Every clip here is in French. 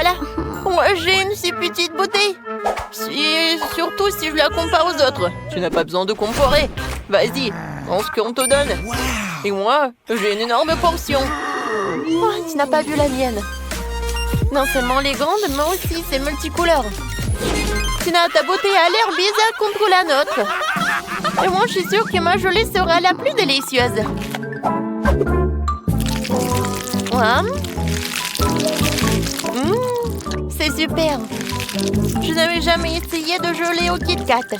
voilà. Moi, j'ai une si petite bouteille. Surtout si je la compare aux autres. Tu n'as pas besoin de comparer. Vas-y, prends ce qu'on te donne. Et moi, j'ai une énorme portion. Oh, tu n'as pas vu la mienne. Non seulement les grandes, mais aussi c'est multicouleur. Tina, ta beauté a l'air bizarre contre la nôtre. Et moi, je suis sûre que ma gelée sera la plus délicieuse. C'est super. Je n'avais jamais essayé de gelée au Kit Kat.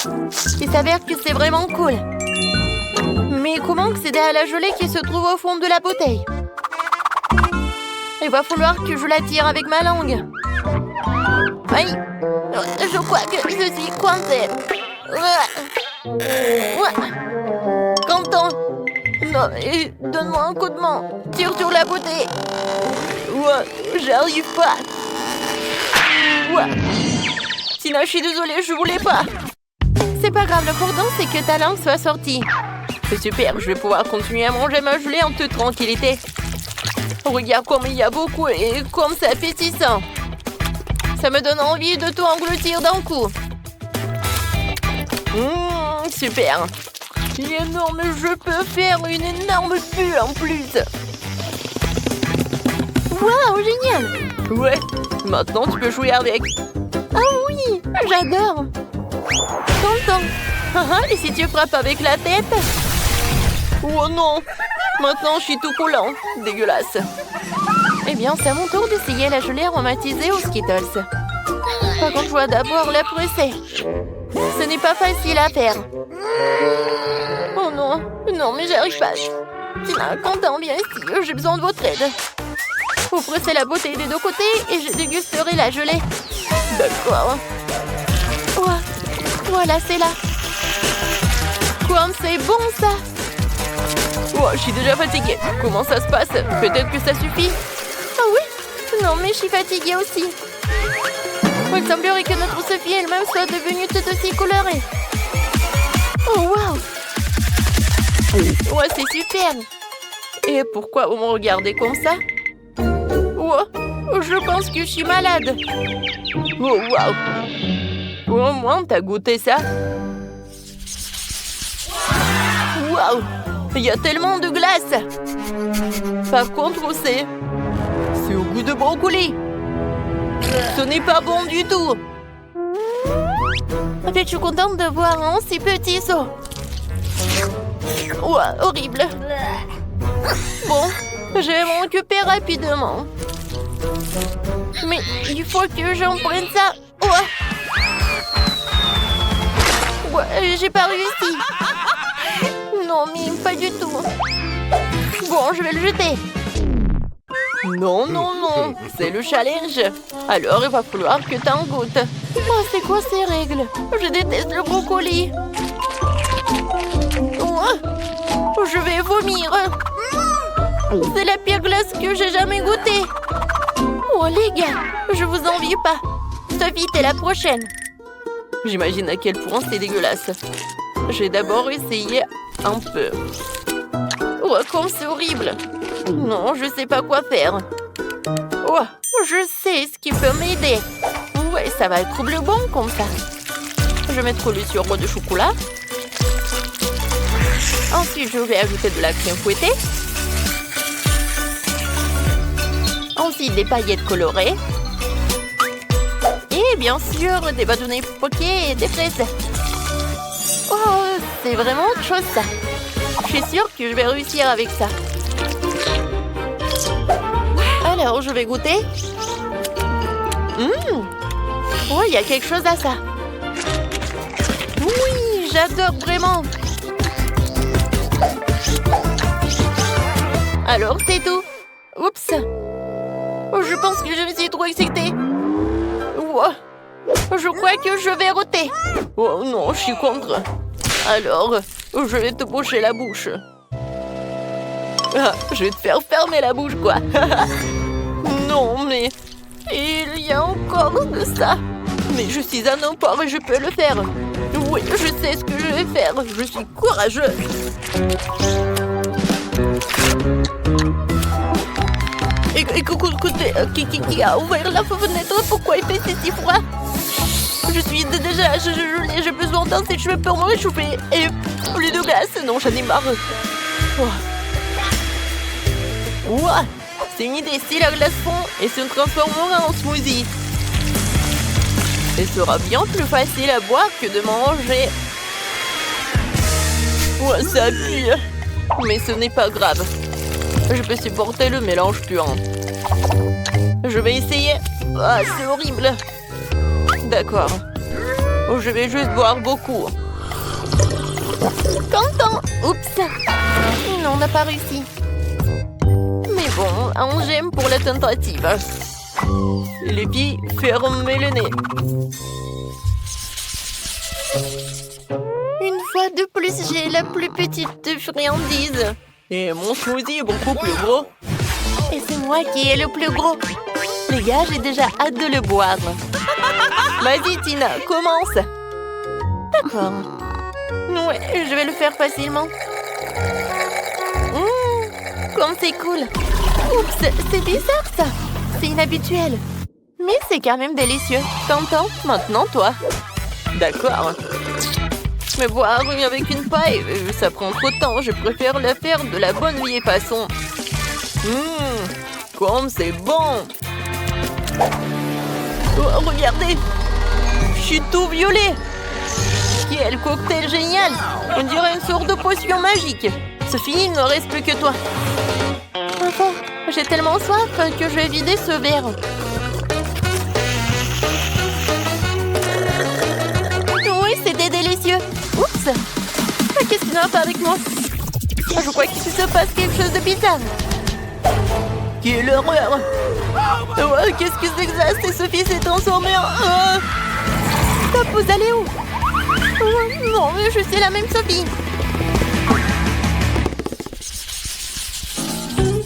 Il s'avère que c'est vraiment cool. Mais comment accéder à la gelée qui se trouve au fond de la bouteille? Il va falloir que je la tire avec ma langue. Aïe! Je crois que je suis coincée. Quentin! Non, donne-moi un coup de main. Tire sur la bouteille. J'arrive pas. Tina, je suis désolée, je voulais pas. C'est pas grave, l'important c'est que ta langue soit sortie. C'est super, je vais pouvoir continuer à manger ma gelée en toute tranquillité. Regarde comme il y a beaucoup et comme c'est appétissant. Ça me donne envie de tout engloutir d'un coup. Super. Il est énorme, je peux faire une énorme bulle en plus. Waouh, génial. Ouais, maintenant tu peux jouer avec. Ah oui, j'adore. Content. Et si tu frappes avec la tête? Oh non, maintenant je suis tout coulant. Dégueulasse. Eh bien, c'est à mon tour d'essayer la gelée aromatisée aux Skittles. Par contre, je dois d'abord la presser. Ce n'est pas facile à faire. Oh non, non, mais j'arrive pas. Tina, Quentin, viens ici, j'ai besoin de votre aide. Vous pressez la bouteille des deux côtés et je dégusterai la gelée. D'accord. Voilà, c'est là. Comme c'est bon, ça. Je suis déjà fatiguée. Comment ça se passe? Peut-être que ça suffit. Ah oui? Non, mais je suis fatiguée aussi. Il semblerait que notre Sophie elle-même soit devenue toute aussi colorée. Oh, waouh! Ouais, c'est super. Et pourquoi vous me regardez comme ça? Je pense que je suis malade. Oh, waouh! Au moins, t'as goûté ça? Waouh! Il y a tellement de glace. Par contre, c'est au goût de brocoli. Ce n'est pas bon du tout. En fait, je suis contente de voir un si petit saut. Horrible. Bon, je vais m'en occuper rapidement. Mais il faut que j'en prenne ça. J'ai pas réussi. Non, mais pas du tout. Bon, je vais le jeter. Non, non, non. C'est le challenge. Alors, il va falloir que t'en goûtes. C'est quoi ces règles? Je déteste le brocoli. Je vais vomir. C'est la pire glace que j'ai jamais goûtée. Les gars, je vous envie pas. Sophie, t'es la prochaine. J'imagine à quel point c'est dégueulasse. J'ai d'abord essayé un peu. Comme c'est horrible. Non, je sais pas quoi faire. Je sais ce qui peut m'aider. Ouais, ça va être bleu bon comme ça. Je vais mettre le sirop de chocolat. Ensuite, je vais ajouter de la crème fouettée. Ensuite, des paillettes colorées. Et bien sûr, des bâtonnets poqués et des fraises. C'est vraiment autre chose ça. Je suis sûre que je vais réussir avec ça. Alors, je vais goûter. Il y a quelque chose à ça. Oui, j'adore vraiment. Alors, c'est tout. Oups. Je pense que je me suis trop excitée. Je crois que je vais roter. Oh non, je suis contre. Alors, je vais te boucher la bouche. Je vais te faire fermer la bouche, quoi. Non, mais il y a encore de ça. Mais je suis un homme pauvre et je peux le faire. Oui, je sais ce que je vais faire. Je suis courageux. Écoutez, qui a ouvert la fenêtre? Pourquoi il fait si froid? Je suis déjà gelée, j'ai besoin d'un sèche-cheveux pour me réchauffer. Et plus de glace, non, j'en ai marre. Ouah, c'est une idée, si la glace fond et se transformera en smoothie. Ce sera bien plus facile à boire que de manger. Ouah, ça pue. Mais ce n'est pas grave. Je peux supporter le mélange puant. Je vais essayer. Ah, c'est horrible. D'accord. Je vais juste boire beaucoup. Content. Oups. Non, on n'a pas réussi. Mais bon, un j'aime pour la tentative. Les pieds, fermez le nez. Une fois de plus, j'ai la plus petite friandise. Et mon smoothie est beaucoup plus gros. Et c'est moi qui ai le plus gros. Les gars, j'ai déjà hâte de le boire. Vas-y, Tina, commence. D'accord. Ouais, je vais le faire facilement. Comme c'est cool. Oups, c'est bizarre ça. C'est inhabituel. Mais c'est quand même délicieux. T'entends? Maintenant, toi. D'accord. Mais boire avec une paille, ça prend trop de temps. Je préfère le faire de la bonne vieille façon. Comme c'est bon. Oh, regardez. Je suis tout violet. Quel cocktail génial. On dirait une sorte de potion magique. Sophie, il ne reste plus que toi. Enfin, j'ai tellement soif que je vais vider ce verre. Oui, c'était délicieux. Oups. Qu'est-ce qui ne va pas avec moi? Je crois qu'il se passe quelque chose de bizarre. Quelle horreur. Qu'est-ce que c'est que ça? C'est Sophie s'est transformée en... Stop, vous allez où? Non, je suis la même Sophie.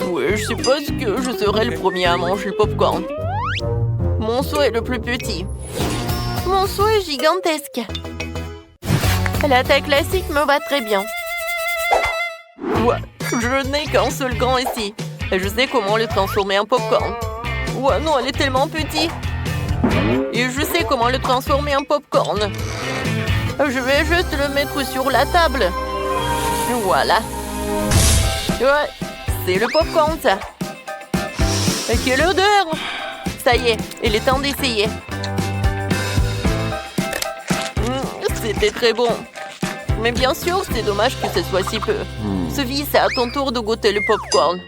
Oui, je suppose que je serai le premier à manger le popcorn. Mon seau est le plus petit. Mon seau est gigantesque. La taille classique me va très bien. Ouais, je n'ai qu'un seul grand ici. Et je sais comment le transformer en popcorn. Ouais, non, elle est tellement petite. Et je sais comment le transformer en popcorn. Je vais juste le mettre sur la table. Voilà. Ouais, c'est le popcorn, ça. Quelle odeur! Ça y est, il est temps d'essayer. C'était très bon. Mais bien sûr, c'est dommage que ce soit si peu. Sophie, c'est à ton tour de goûter le popcorn.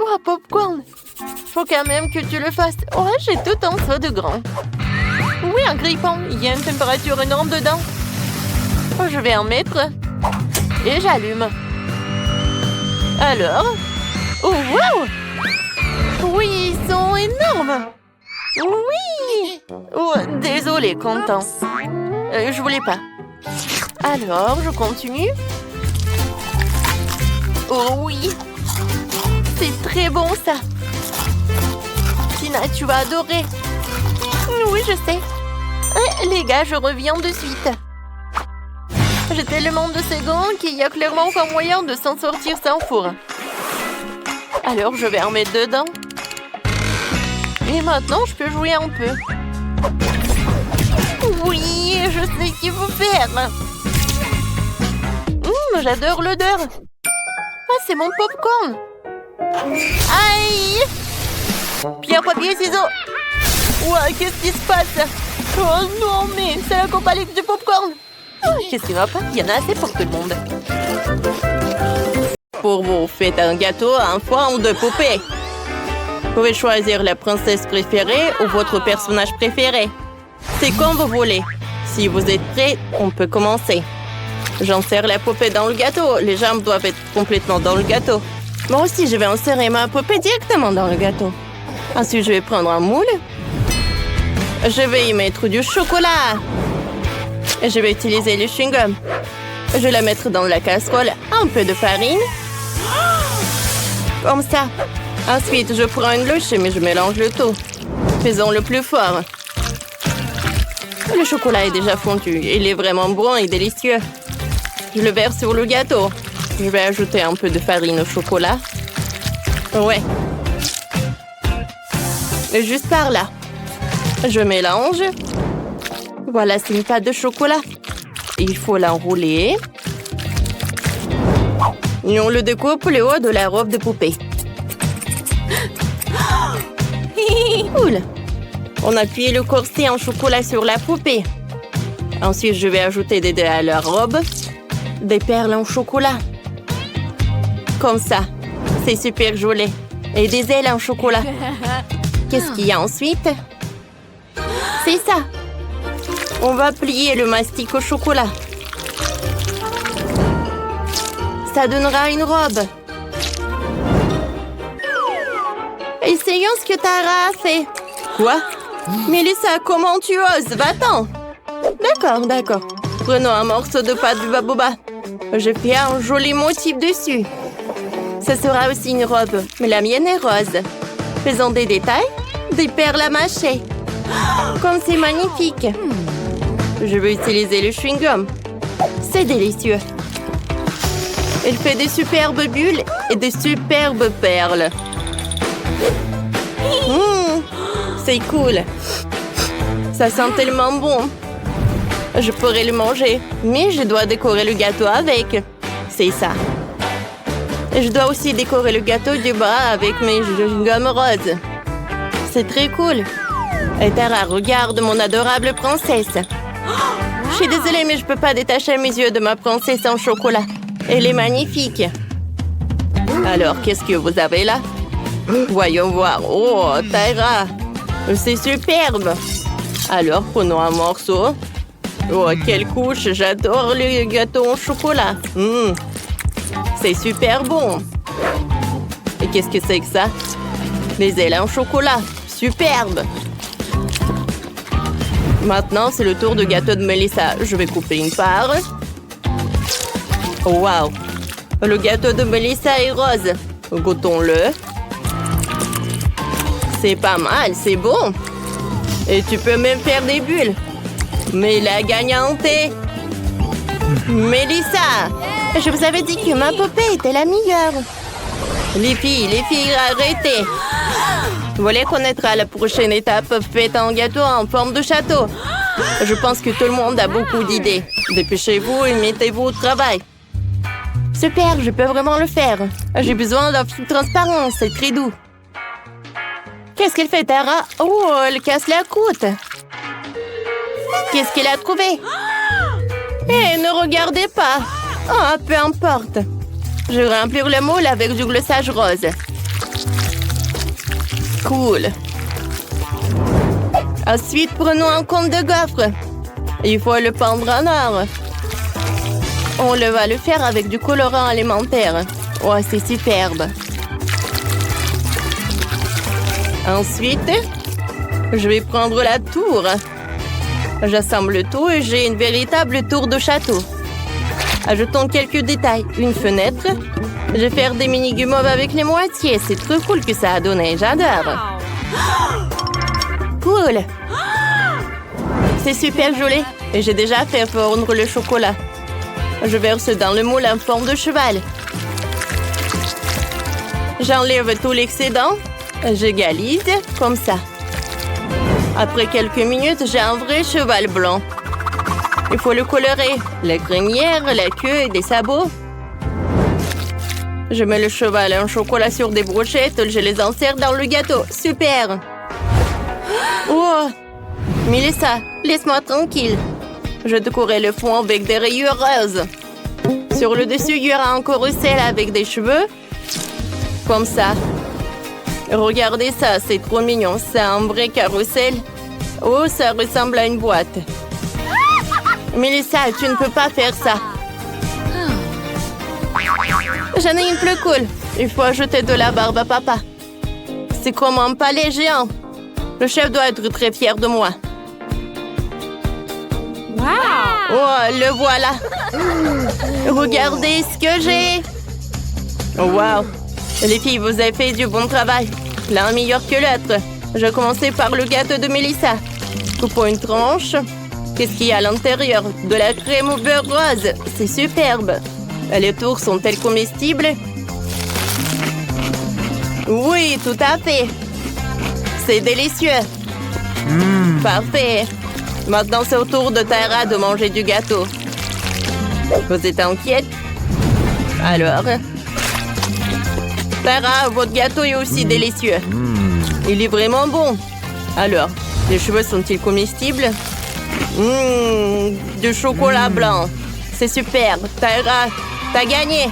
Oh, popcorn! Faut quand même que tu le fasses. Oh, j'ai tout un seau de grand. Oui, un grille-pain. Il y a une température énorme dedans. Oh, je vais en mettre. Et j'allume. Alors? Oh, wow! Oui, ils sont énormes. Oui! Oh, désolé, Quentin. Je voulais pas. Alors, je continue. Oh oui! C'est très bon, ça. Tina, tu vas adorer. Oui, je sais. Les gars, je reviens de suite. J'ai tellement de secondes qu'il y a clairement pas moyen de s'en sortir sans four. Alors, je vais en mettre dedans. Et maintenant, je peux jouer un peu. Oui, je sais ce qu'il faut faire. J'adore l'odeur. Ah, c'est mon popcorn. Aïe! Pierre, papier, ciseaux. Ouah, qu'est-ce qui se passe? Oh non, mais c'est la compagnie du popcorn. Oh, qu'est-ce qui va pas? Il y en a assez pour tout le monde. Pour vous, faites un gâteau à un foin ou deux poupées. Vous pouvez choisir la princesse préférée ou votre personnage préféré. C'est comme vous voulez. Si vous êtes prêts, on peut commencer. J'insère la poupée dans le gâteau. Les jambes doivent être complètement dans le gâteau. Moi aussi, je vais insérer ma poupée directement dans le gâteau. Ensuite, je vais prendre un moule. Je vais y mettre du chocolat. Et je vais utiliser le chewing-gum. Je vais la mettre dans la casserole. Un peu de farine. Comme ça. Ensuite, je prends une louche, mais je mélange le tout. Faisons le plus fort. Le chocolat est déjà fondu. Il est vraiment bon et délicieux. Je le verse sur le gâteau. Je vais ajouter un peu de farine au chocolat. Ouais. Et juste par là. Je mélange. Voilà, c'est une pâte de chocolat. Il faut l'enrouler. Et on le découpe le haut de la robe de poupée. Cool. On appuie le corset en chocolat sur la poupée. Ensuite, je vais ajouter des dés à la robe. Des perles en chocolat. Comme ça. C'est super joli. Et des ailes en chocolat. Qu'est-ce qu'il y a ensuite? C'est ça. On va plier le mastic au chocolat. Ça donnera une robe. Essayons ce que Tara a fait. Quoi? Mélissa, comment tu oses? Va-t'en. D'accord. Prenons un morceau de pâte de baboba. Je fais un joli motif dessus. Ce sera aussi une robe, mais la mienne est rose. Faisons des détails, des perles à mâcher. Comme c'est magnifique. Je vais utiliser le chewing-gum. C'est délicieux. Il fait des superbes bulles et des superbes perles. C'est cool. Ça sent tellement bon. Je pourrais le manger, mais je dois décorer le gâteau avec. C'est ça. Et je dois aussi décorer le gâteau du bas avec mes chewing-gums roses. C'est très cool. Et Tara, regarde mon adorable princesse. Je suis désolée, mais je peux pas détacher mes yeux de ma princesse en chocolat. Elle est magnifique. Alors, qu'est-ce que vous avez là? Voyons voir. Oh, Tara. C'est superbe. Alors, prenons un morceau. Oh, quelle couche. J'adore le gâteau en chocolat. C'est super bon. Et qu'est-ce que c'est que ça? Les ailes en chocolat. Superbe. Maintenant, c'est le tour du gâteau de Mélissa. Je vais couper une part. Wow! Le gâteau de Mélissa est rose. Goûtons-le. C'est pas mal, c'est bon. Et tu peux même faire des bulles. Mais la gagnante est... Mélissa! Je vous avais dit que ma poupée était la meilleure. Les filles, arrêtez. Vous voulez connaître la prochaine étape? Faites un gâteau en forme de château. Je pense que tout le monde a beaucoup d'idées. Dépêchez-vous et mettez-vous au travail. Super, je peux vraiment le faire. J'ai besoin d'un fil transparent, c'est très doux. Qu'est-ce qu'elle fait, Tara? Oh, elle casse la croûte. Qu'est-ce qu'elle a trouvé? Eh, ne regardez pas. Ah, peu importe. Je vais remplir le moule avec du glossage rose. Cool. Ensuite, prenons un cône de gaufre. Il faut le pendre en or. On va le faire avec du colorant alimentaire. Oh, c'est superbe. Ensuite, je vais prendre la tour. J'assemble tout et j'ai une véritable tour de château. Ajoutons quelques détails. Une fenêtre. Je vais faire des mini guimauves avec les moitiés. C'est trop cool que ça a donné. J'adore. Cool. C'est super joli. Et j'ai déjà fait fondre le chocolat. Je verse dans le moule en forme de cheval. J'enlève tout l'excédent. J'égalise comme ça. Après quelques minutes, j'ai un vrai cheval blanc. Il faut le colorer. La crinière, la queue et des sabots. Je mets le cheval en chocolat sur des brochettes. Je les insère dans le gâteau. Super! Oh! Mélissa, laisse-moi tranquille. Je décorerai le fond avec des rayures roses. Sur le dessus, il y aura un carrousel avec des cheveux. Comme ça. Regardez ça, c'est trop mignon. C'est un vrai carrousel. Oh, ça ressemble à une boîte. Mélissa, tu ne peux pas faire ça. J'en ai une plus cool. Il faut ajouter de la barbe à papa. C'est comme un palais géant. Le chef doit être très fier de moi. Wow! Oh, le voilà. Regardez ce que j'ai. Wow. Les filles, vous avez fait du bon travail. L'un meilleur que l'autre. Je vais commencer par le gâteau de Mélissa. Coupons une tranche. Qu'est-ce qu'il y a à l'intérieur? De la crème au beurre rose. C'est superbe. Les tours sont-elles comestibles? Oui, tout à fait. C'est délicieux. Parfait. Maintenant, c'est au tour de Tara de manger du gâteau. Vous êtes inquiète? Alors? Tara, votre gâteau est aussi délicieux. Il est vraiment bon. Alors, les cheveux sont-ils comestibles? Du chocolat blanc. C'est super. Tara, t'as gagné.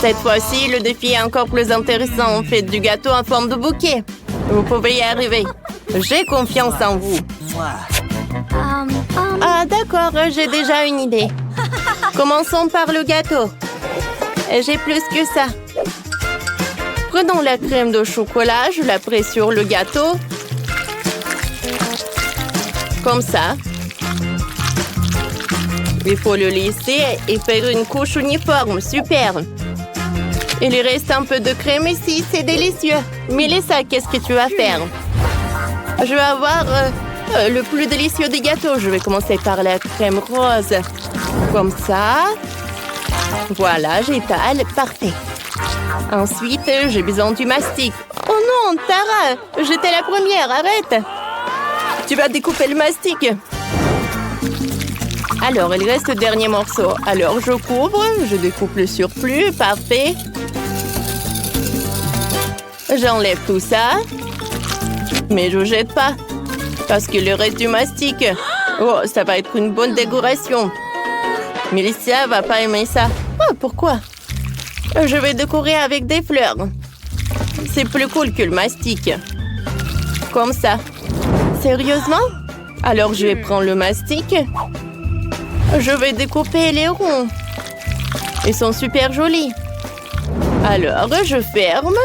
Cette fois-ci, le défi est encore plus intéressant. Faites du gâteau en forme de bouquet. Vous pouvez y arriver. J'ai confiance en vous. Ah, d'accord, j'ai déjà une idée. Commençons par le gâteau. J'ai plus que ça. Prenons la crème de chocolat, je la presse sur le gâteau. Comme ça. Il faut le laisser et faire une couche uniforme. Super. Il reste un peu de crème ici, c'est délicieux. Mélissa, qu'est-ce que tu vas faire? Je vais avoir le plus délicieux des gâteaux. Je vais commencer par la crème rose. Comme ça. Voilà, j'étale. Parfait. Ensuite, j'ai besoin du mastic. Oh non, Tara, j'étais la première, arrête. Tu vas découper le mastic. Alors, il reste le dernier morceau. Alors, je couvre, je découpe le surplus. Parfait. J'enlève tout ça. Mais je jette pas. Parce qu'il reste du mastic. Oh, ça va être une bonne décoration. Mélissa va pas aimer ça. Oh, pourquoi? Je vais décorer avec des fleurs. C'est plus cool que le mastic. Comme ça. Sérieusement? Alors, je vais prendre le mastic. Je vais découper les ronds. Ils sont super jolis. Alors, je ferme.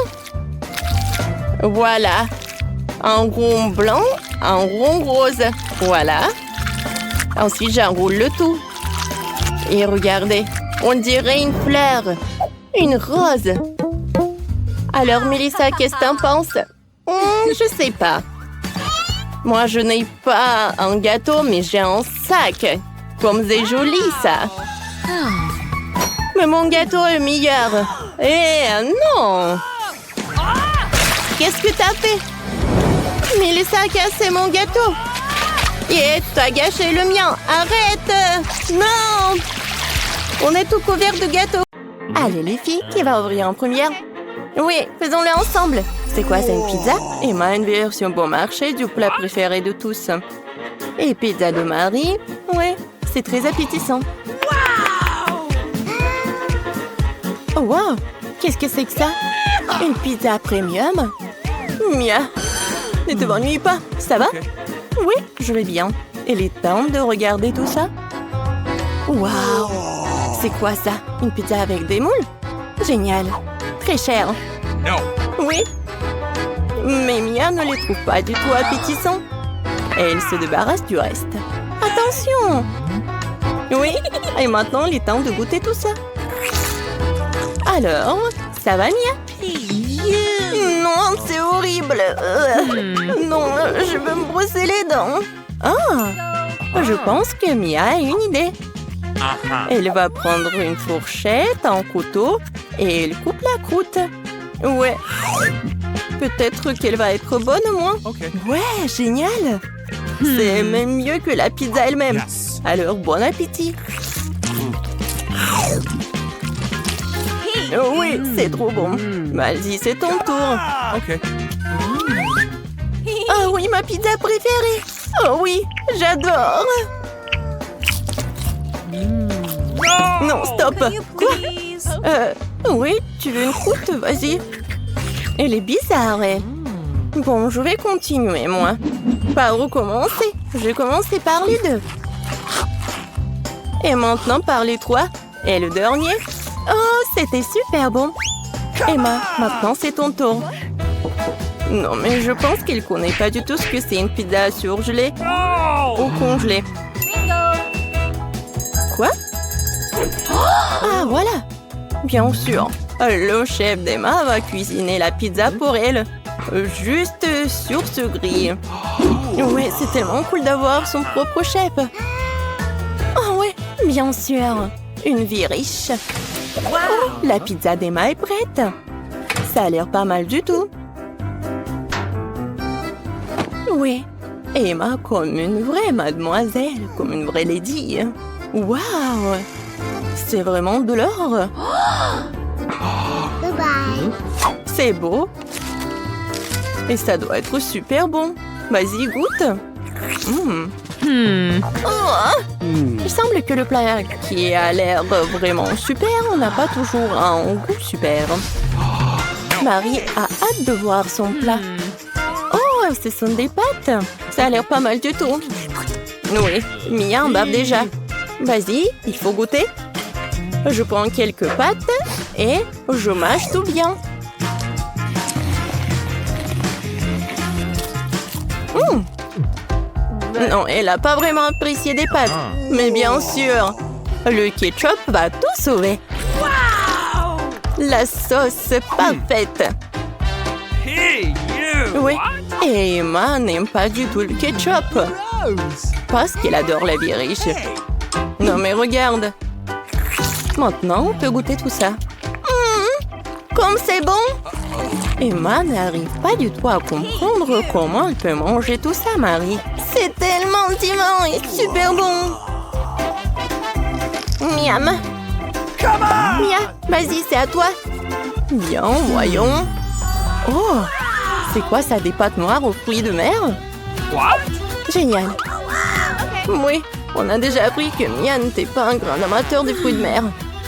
Voilà. Un rond blanc, un rond rose. Voilà. Ensuite, j'enroule le tout. Et regardez, on dirait une fleur. Une rose. Alors, Mélissa, qu'est-ce que t'en penses? Je sais pas. Moi, je n'ai pas un gâteau, mais j'ai un sac. Comme c'est joli, ça. Mais mon gâteau est meilleur. Eh non! Qu'est-ce que t'as fait? Mélissa a cassé mon gâteau. Et t'as gâché le mien. Arrête! Non! On est tout couvert de gâteaux. Allez, les filles, qui va ouvrir en première? Oui, faisons-le ensemble. C'est quoi, c'est une pizza? Emma a une version bon marché du plat préféré de tous. Et pizza de Marie? Oui, c'est très appétissant. Oh, wow! Qu'est-ce que c'est que ça? Une pizza premium? Mia! Ne te m'ennuie pas, ça va? Oui, je vais bien. Il est temps de regarder tout ça. Waouh! C'est quoi ça? Une pizza avec des moules? Génial! Très cher. Oui. Mais Mia ne les trouve pas du tout appétissants. Et elle se débarrasse du reste. Attention! Oui, et maintenant il est temps de goûter tout ça. Alors, ça va Mia? Non, c'est horrible. Non, je veux me brosser les dents. Ah, je pense que Mia a une idée. Elle va prendre une fourchette, un couteau et elle coupe la croûte. Ouais. Peut-être qu'elle va être bonne au moins. Ouais, génial. C'est même mieux que la pizza elle-même. Alors, bon appétit. Oh oui, c'est trop bon. Vas-y, c'est ton tour. Oh oui, ma pizza préférée. Oh oui, j'adore. Non, stop. Quoi? Oui, tu veux une croûte? Vas-y. Elle est bizarre. Bon, je vais continuer, moi. Par où commencer? Je vais commencer par les deux. Et maintenant par les trois. Et le dernier? Oh, c'était super bon. Emma, maintenant c'est ton tour. Non, mais je pense qu'elle connaît pas du tout ce que c'est une pizza surgelée ou congelée. Quoi? Ah, voilà. Bien sûr. Le chef d'Emma va cuisiner la pizza pour elle. Juste sur ce grill. Ouais, c'est tellement cool d'avoir son propre chef. Oh ouais, bien sûr. Une vie riche. Oh, la pizza d'Emma est prête. Ça a l'air pas mal du tout. Oui. Emma comme une vraie mademoiselle, comme une vraie lady. Waouh! C'est vraiment de l'or. C'est beau. Et ça doit être super bon. Vas-y, goûte. Il semble que le plat qui a l'air vraiment super n'a pas toujours un goût super. Marie a hâte de voir son plat. Oh, ce sont des pâtes. Ça a l'air pas mal du tout. Oui, Mia en bave déjà. Vas-y, il faut goûter. Je prends quelques pâtes et je mâche tout bien. Non, elle n'a pas vraiment apprécié des pâtes. Mais bien sûr, le ketchup va tout sauver. La sauce parfaite. Oui, et Emma n'aime pas du tout le ketchup. Parce qu'elle adore la vie riche. Non mais regarde. Maintenant, on peut goûter tout ça. Comme c'est bon! Emma n'arrive pas du tout à comprendre comment elle peut manger tout ça, Marie. C'est tellement divin et super bon! Miam! Mia, vas-y, c'est à toi! Bien, voyons. Oh! C'est quoi ça, des pâtes noires aux fruits de mer? Génial! Oui, on a déjà appris que Mia n'était pas un grand amateur des fruits de mer.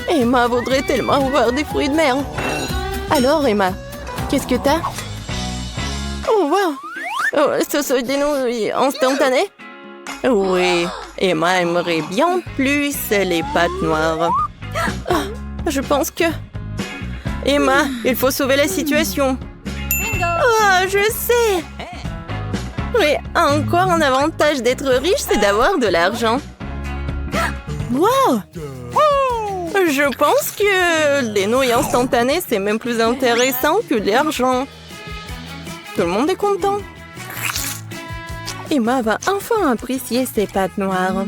Emma voudrait tellement avoir des fruits de mer. Alors, Emma, qu'est-ce que t'as? Oh, wow! Oh, ce sont des nouilles instantanées? Oui, Emma aimerait bien plus les pâtes noires. Oh, je pense que... Emma, il faut sauver la situation. Oh, je sais! Oui, encore un avantage d'être riche, c'est d'avoir de l'argent. Wow! Je pense que les nouilles instantanées, c'est même plus intéressant que l'argent. Tout le monde est content. Emma va enfin apprécier ses pâtes noires.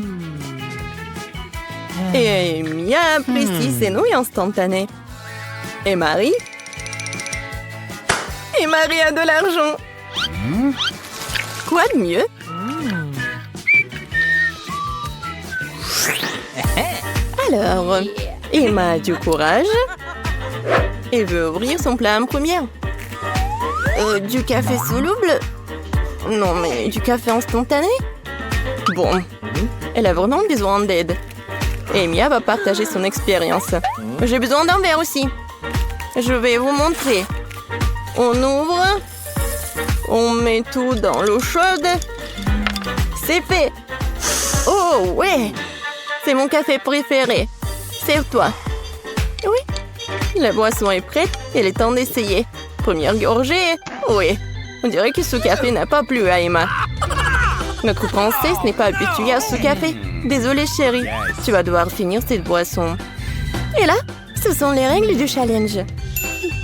Et Mia apprécie ses nouilles instantanées. Et Marie? Et Marie a de l'argent. Quoi de mieux? Alors, Emma a du courage et veut ouvrir son plat en première. Du café soluble? Non, mais du café instantané? Bon, elle a vraiment besoin d'aide. Et Mia va partager son expérience. J'ai besoin d'un verre aussi. Je vais vous montrer. On ouvre. On met tout dans l'eau chaude. C'est fait. Oh, ouais. C'est mon café préféré. Serve-toi. Oui. La boisson est prête. Il est temps d'essayer. Première gorgée. Oui. On dirait que ce café n'a pas plu à Emma. Notre princesse n'est pas habituée à ce café. Désolée, chérie. Tu vas devoir finir cette boisson. Et là, ce sont les règles du challenge.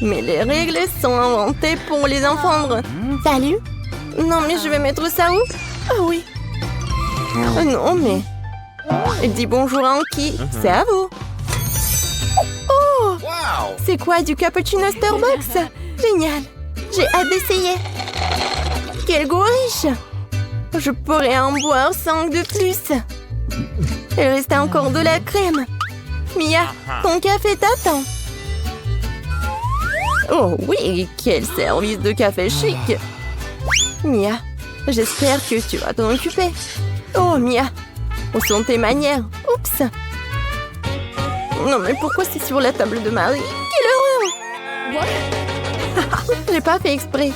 Mais les règles sont inventées pour les enfants. Salut. Non, mais je vais mettre ça où? Ah oui. Non, mais... Dis bonjour à Anki. C'est à vous. Oh! C'est quoi, du cappuccino Starbucks? Génial. J'ai hâte d'essayer. Quel goût riche. Je pourrais en boire 5 de plus. Il reste encore de la crème. Mia, ton café t'attend. Oh oui, quel service de café chic. Mia, j'espère que tu vas t'en occuper. Oh Mia, où sont tes manières? Oups. Non mais pourquoi c'est sur la table de Marie? Quelle horreur. J'ai pas fait exprès.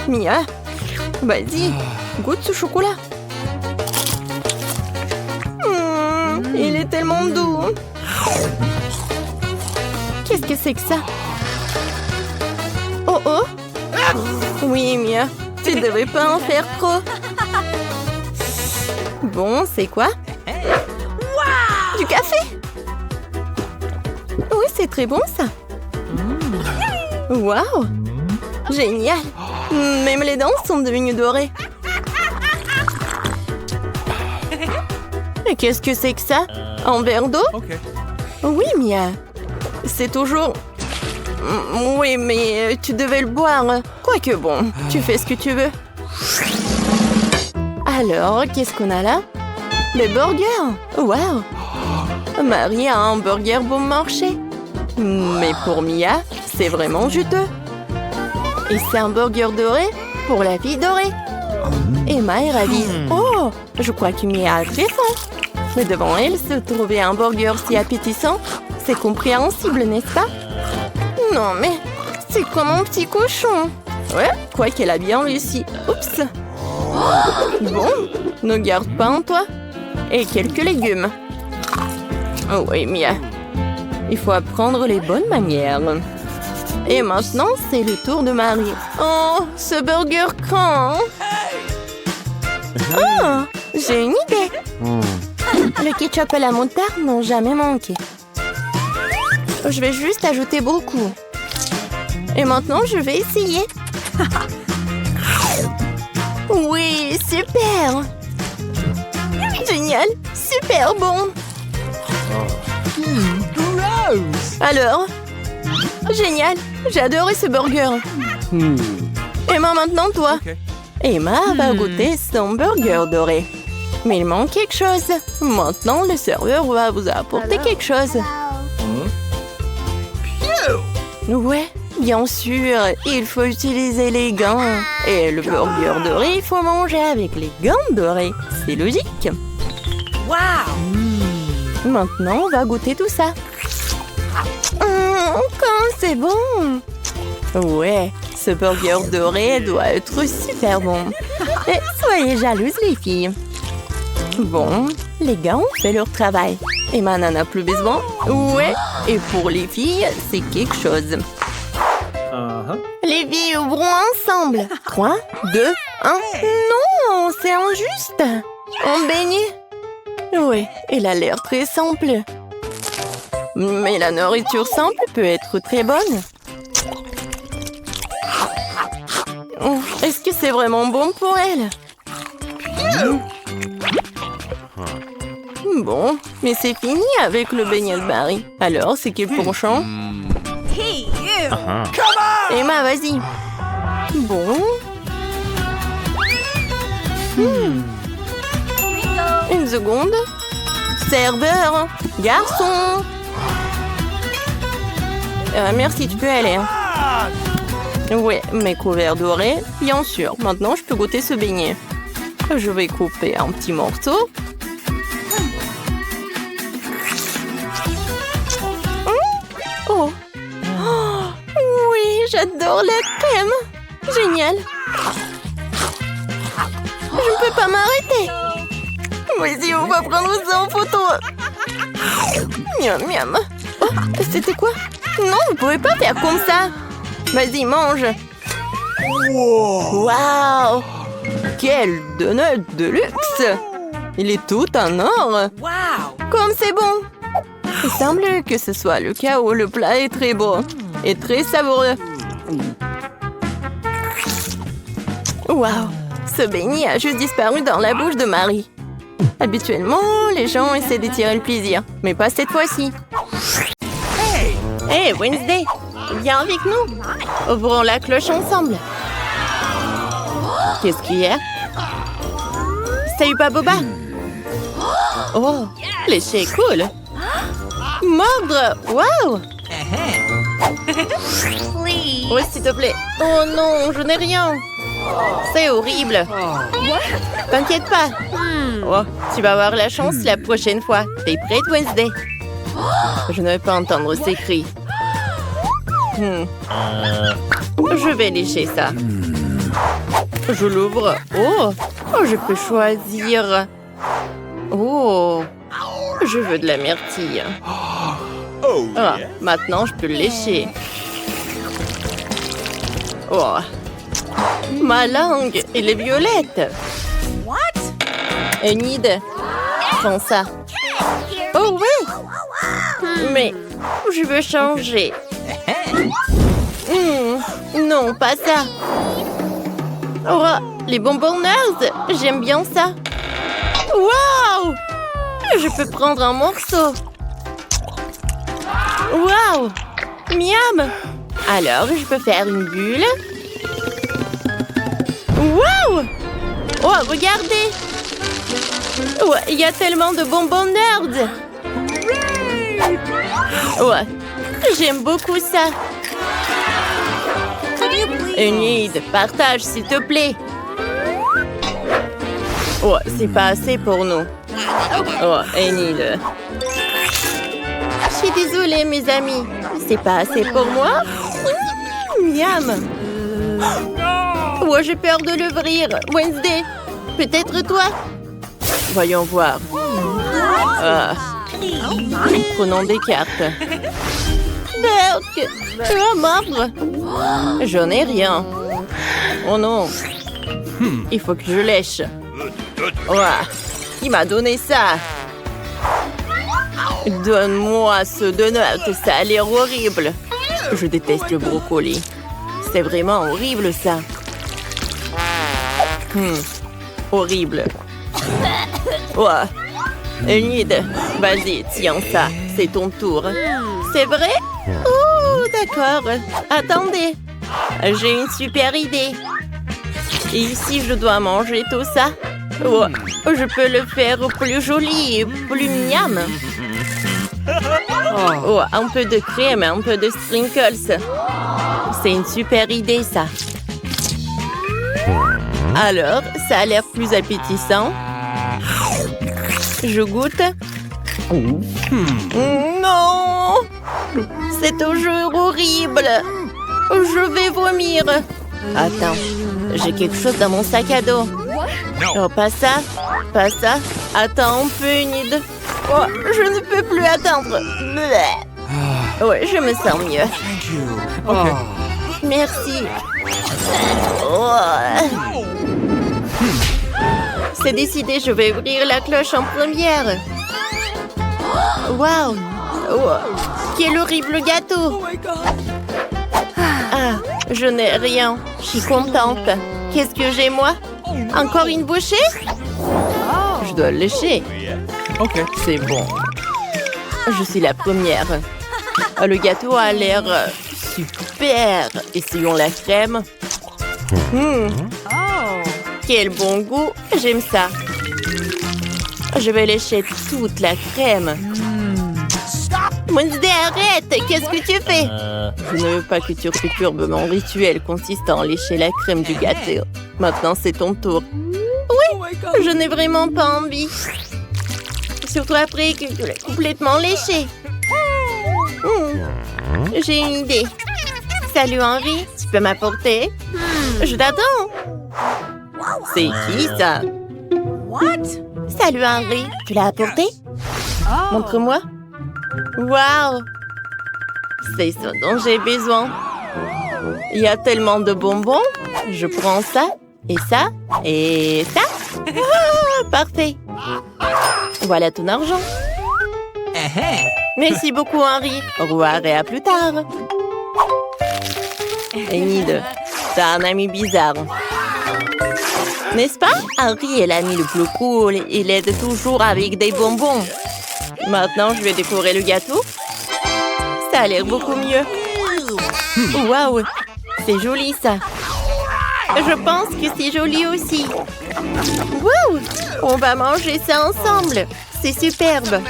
Mia, vas-y, goûte ce chocolat. Il est tellement doux. Qu'est-ce que c'est que ça? Oh oh. Oui, Mia, tu devais pas en faire trop. Bon, c'est quoi? Du café? Oui, c'est très bon ça. Waouh! Génial! Même les dents sont devenues dorées. Et qu'est-ce que c'est que ça? Un verre d'eau? Oui, Mia. C'est toujours... Oui, mais tu devais le boire. Quoique bon, tu fais ce que tu veux. Alors, qu'est-ce qu'on a là? Des burgers! Wow! Marie a un burger bon marché. Mais pour Mia, c'est vraiment juteux. Et c'est un burger doré pour la fille dorée. Emma est ravie. Oh, je crois que Mia a très faim. Mais devant elle, se trouver un burger si appétissant, c'est compréhensible, n'est-ce pas? Non, mais c'est comme un petit cochon. Ouais, quoi qu'elle a bien réussi. Oups. Bon, ne garde pas en toi. Et quelques légumes. Oh oui, Mia. Il faut apprendre les bonnes manières. Et maintenant, c'est le tour de Marie. Oh, ce burger craint. Ah, j'ai une idée. Le ketchup et la moutarde n'ont jamais manqué. Je vais juste ajouter beaucoup. Et maintenant, je vais essayer. Oui, super. Génial, super bon. Alors? Génial, j'ai adoré ce burger. Emma, maintenant toi. Emma va goûter son burger doré. Mais il manque quelque chose. Maintenant, le serveur va vous apporter quelque chose. Ouais, bien sûr, il faut utiliser les gants. Et le burger doré, il faut manger avec les gants dorés. C'est logique. Maintenant, on va goûter tout ça. Comme c'est bon! Ouais, ce burger doré doit être super bon. Et soyez jalouses, les filles. Bon, les gars ont fait leur travail. Emma n'en a plus besoin. Ouais, et pour les filles, c'est quelque chose. Les filles ouvrons ensemble. 3, 2, 1. Non, c'est injuste. On baigne. Ouais, elle a l'air très simple. Mais la nourriture simple peut être très bonne. Est-ce que c'est vraiment bon pour elle? Bon, mais c'est fini avec le beignet de Marie. Alors, c'est quel penchant? Emma, vas-y. Bon. Une seconde. Serveur, garçon. Merci, tu peux aller. Ouais, mes couverts dorés, bien sûr. Maintenant, je peux goûter ce beignet. Je vais couper un petit morceau. Oh. Oui, j'adore la crème. Génial. Je ne peux pas m'arrêter. Vas-y, on va prendre ça en photo. Miam, miam. Oh, c'était quoi? Non, vous pouvez pas faire comme ça. Vas-y, mange. Waouh! Quel donut de luxe! Il est tout en or. Comme c'est bon. Il semble que ce soit le cas où le plat est très beau et très savoureux. Waouh! Ce beignet a juste disparu dans la bouche de Marie. Habituellement, les gens essaient de tirer le plaisir, mais pas cette fois-ci. Hey, Wednesday, viens avec nous. Ouvrons la cloche ensemble. Qu'est-ce qu'il y a? Salut, Boba. Oh, le chien est cool. Mordre, waouh. Oh, s'il te plaît. Oh non, je n'ai rien. C'est horrible. T'inquiète pas. Oh, tu vas avoir la chance la prochaine fois. T'es prête, Wednesday? Je ne vais pas entendre ces cris. Je vais lécher ça. Je l'ouvre. Oh, je peux choisir. Oh, je veux de la myrtille. Ah, maintenant, je peux le lécher. Oh, ma langue, elle est violette. Enid, prends ça. Oh oui. Mais je veux changer. Non, pas ça. Oh, les bonbons Nerds, j'aime bien ça. Waouh! Je peux prendre un morceau. Waouh! Miam! Alors, je peux faire une bulle. Waouh! Oh, regardez! Ouais, il y a tellement de bonbons nerds. Ouais, j'aime beaucoup ça. Enid, partage s'il te plaît. Ouais, c'est pas assez pour nous. Oh, Enid. Je suis désolée, mes amis. C'est pas assez pour moi. Miam. Ouais, j'ai peur de l'ouvrir. Wednesday, peut-être toi? Voyons voir. Ah. Prenons des cartes. Berk, tu vas mordre. J'en ai rien. Oh non. Il faut que je lèche. Ouah. Qui m'a donné ça? Donne-moi ce donut, ça a l'air horrible. Je déteste le brocoli. C'est vraiment horrible, ça. Horrible. Ouah. Enid, vas-y, tiens ça. C'est ton tour. C'est vrai? Oh, d'accord. Attendez. J'ai une super idée. Et ici, je dois manger tout ça. Oh, je peux le faire plus joli et plus miam. Oh, un peu de crème, un peu de sprinkles. C'est une super idée, ça. Alors, ça a l'air plus appétissant. Je goûte. Non! C'est toujours horrible. Je vais vomir. Attends, j'ai quelque chose dans mon sac à dos. Oh, pas ça, pas ça. Attends un peu, Enid. Oh, je ne peux plus attendre. Ouais, je me sens mieux. Okay. Merci. Oh. C'est décidé, je vais ouvrir la cloche en première. Waouh! Oh. Quel horrible gâteau! Ah, je n'ai rien. Je suis contente. Qu'est-ce que j'ai, moi? Encore une bouchée? Je dois le lécher. Ok. C'est bon. Je suis la première. Le gâteau a l'air super. Essayons la crème. Quel bon goût. J'aime ça. Je vais lécher toute la crème. Wednesday, arrête! Qu'est-ce que tu fais? Je ne veux pas que tu perturbes mon rituel consistant à lécher la crème du gâteau. Maintenant, c'est ton tour. Oui, je n'ai vraiment pas envie. Surtout après que tu l'as complètement léché. J'ai une idée. Salut Henri, tu peux m'apporter? Je t'attends. C'est qui ça? Salut Henri, tu l'as apporté? Montre-moi. Waouh! C'est ça dont j'ai besoin. Il y a tellement de bonbons. Je prends ça, et ça, et ça. Ah, parfait. Voilà ton argent. Merci beaucoup, Henri. Au revoir et à plus tard. Enid, t'as un ami bizarre. N'est-ce pas? Henri est l'ami le plus cool. Il aide toujours avec des bonbons. Maintenant, je vais décorer le gâteau. Ça a l'air beaucoup mieux. Waouh! C'est joli, ça. Je pense que c'est joli aussi. Waouh! On va manger ça ensemble. C'est superbe.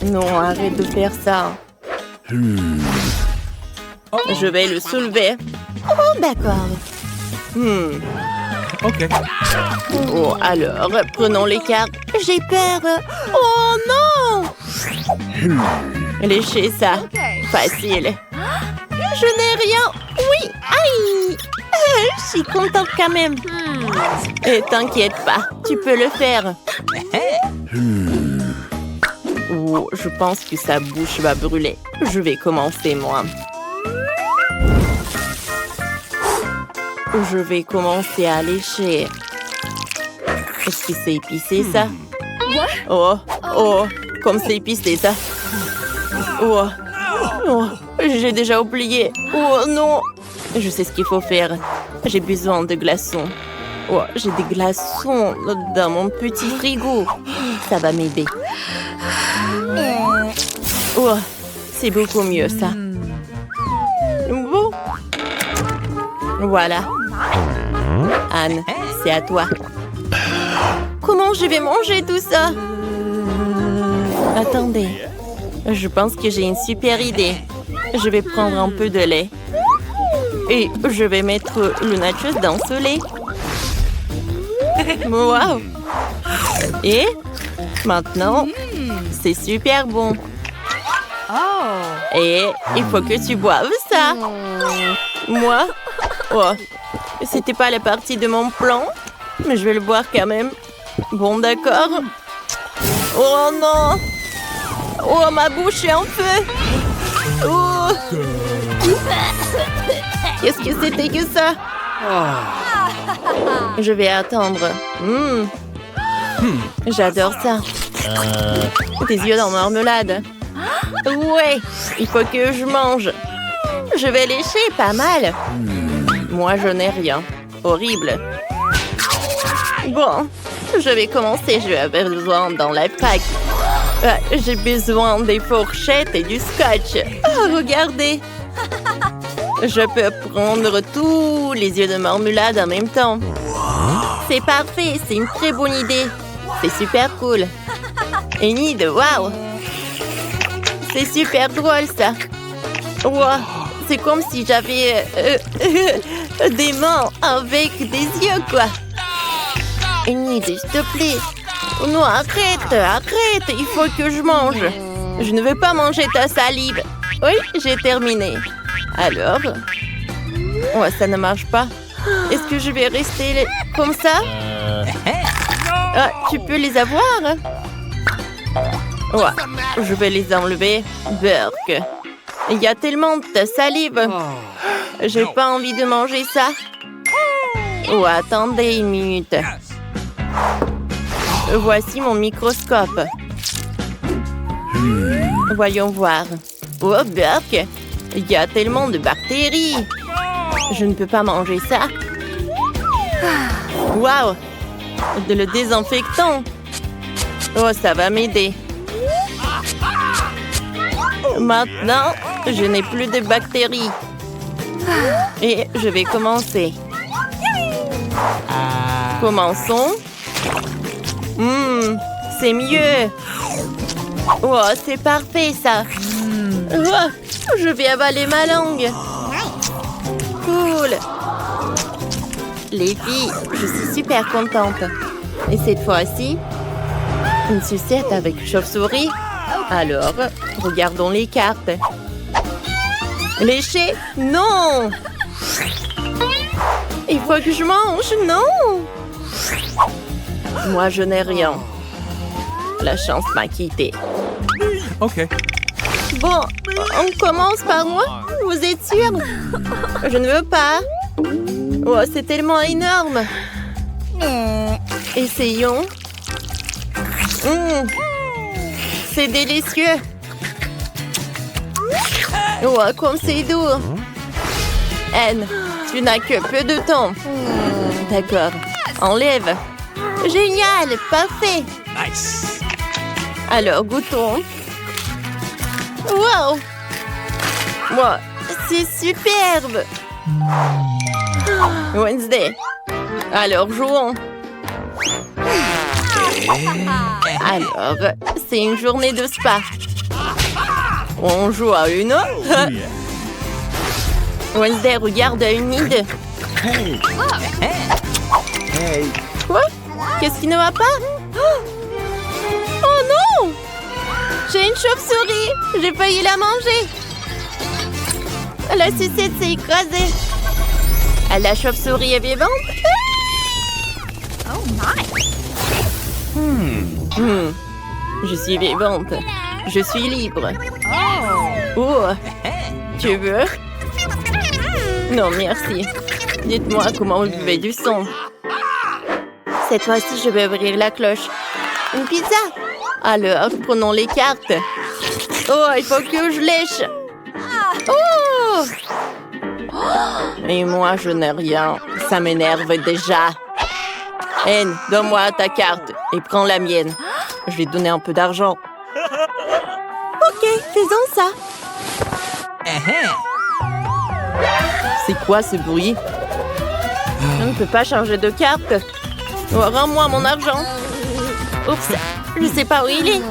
Non, arrête de faire ça. Je vais le soulever. Oh, d'accord. Ok. Oh, alors, prenons les cartes. J'ai peur. Oh non! Léchez ça. Facile. Je n'ai rien. Oui, aïe! Je suis contente quand même. Et t'inquiète pas, tu peux le faire. Oh, je pense que sa bouche va brûler. Je vais commencer, moi. Je vais commencer à lécher. Est-ce que c'est épicé, ça? Oh, oh, comme c'est épicé, ça. Oh, oh, j'ai déjà oublié. Oh, non. Je sais ce qu'il faut faire. J'ai besoin de glaçons. Oh, j'ai des glaçons dans mon petit frigo. Ça va m'aider. Oh, c'est beaucoup mieux, ça. Bon. Voilà. Anne, c'est à toi. Comment je vais manger tout ça? Attendez. Je pense que j'ai une super idée. Je vais prendre un peu de lait. Et je vais mettre le nachos dans ce lait. Wow! Et maintenant, c'est super bon. Et il faut que tu boives ça. Moi? Oh, c'était pas la partie de mon plan, mais je vais le boire quand même. Bon, d'accord. Oh non! Oh, ma bouche est en feu! Oh! Qu'est-ce que c'était que ça? Je vais attendre. J'adore ça. Des yeux dans marmelade. Ouais, il faut que je mange. Je vais lécher pas mal. Moi, je n'ai rien. Horrible. Bon, je vais commencer. Je vais avoir besoin dans la pack. J'ai besoin des fourchettes et du scotch. Oh, regardez. Je peux prendre tous les yeux de marmelade en même temps. C'est parfait, c'est une très bonne idée. C'est super cool. Enid, waouh! C'est super drôle ça. Wow, c'est comme si j'avais des mains avec des yeux, quoi. Enid, s'il te plaît. Non, arrête. Il faut que je mange. Je ne veux pas manger ta salive. Oui, j'ai terminé. Alors? Oh, ça ne marche pas. Est-ce que je vais rester comme ça? Ah, tu peux les avoir? Ouais, je vais les enlever. Burk. Il y a tellement de salive. J'ai pas envie de manger ça. Oh, attendez une minute. Voici mon microscope. Voyons voir. Oh, Burk. Il y a tellement de bactéries. Je ne peux pas manger ça. Waouh! De le désinfectant. Oh, ça va m'aider. Maintenant, je n'ai plus de bactéries. Et je vais commencer. Commençons. C'est mieux. Oh, c'est parfait ça. Oh, je vais avaler ma langue. Cool. Les filles, je suis super contente. Et cette fois-ci, une sucette avec chauve-souris. Alors, regardons les cartes. Lécher? Non! Il faut que je mange, non! Moi, je n'ai rien. La chance m'a quitté. OK. Bon, on commence par moi? Vous êtes sûr? Je ne veux pas. Oh, c'est tellement énorme. Essayons. C'est délicieux. Oh, comme c'est doux. Anne, tu n'as que peu de temps. D'accord. Enlève. Génial, parfait. Nice. Alors, goûtons. Wow. Wow, c'est superbe. Wednesday. Alors, jouons. Alors, c'est une journée de spa. On joue à une. Wednesday regarde Enid. Quoi? Qu'est-ce qui ne va pas? Oh non! J'ai une chauve-souris. J'ai failli la manger. La sucette s'est écrasée. La chauve-souris est vivante. Je suis vivante. Je suis libre. Oh, tu veux? Non, merci. Dites-moi comment vous buvez du son. Cette fois-ci, je vais ouvrir la cloche. Une pizza? Alors, prenons les cartes. Oh, il faut que je lèche. Oh! Et moi, je n'ai rien. Ça m'énerve déjà. Anne, donne-moi ta carte et prends la mienne. Je vais te donner un peu d'argent. Ok, faisons ça. C'est quoi ce bruit? Je ne peux pas changer de carte. Oh, rends-moi mon argent. Oups, je sais pas où il est.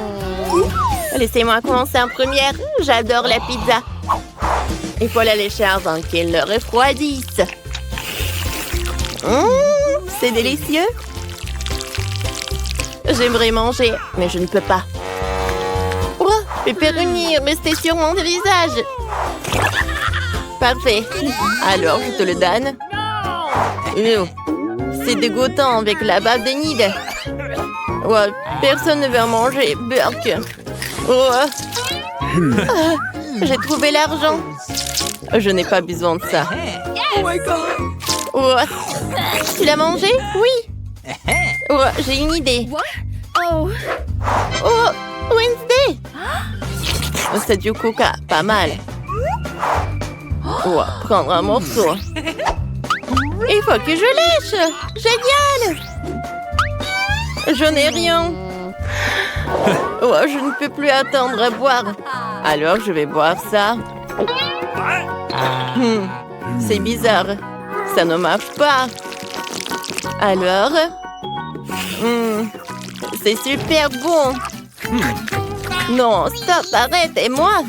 Laissez-moi commencer en première. J'adore la pizza. Il faut la lécher avant qu'elle ne refroidisse. C'est délicieux. J'aimerais manger, mais je ne peux pas. Oh, pepperoni, restez sur mon visage. Parfait. Alors, je te le donne. C'est dégoûtant avec la bave de nid. Oh, personne ne veut en manger. Burk. Oh. Ah, j'ai trouvé l'argent. Je n'ai pas besoin de ça. Oh my God. Oh. Tu l'as mangé? Oui. Oh, j'ai une idée. Oh, Wednesday. C'est du coca, pas mal. Oh, prendre un morceau. Il faut que je lèche. Génial. Je n'ai rien. Oh, je ne peux plus attendre à boire. Alors, je vais boire ça. C'est bizarre. Ça ne marche pas. Alors... c'est super bon. Non, stop, arrête, et moi?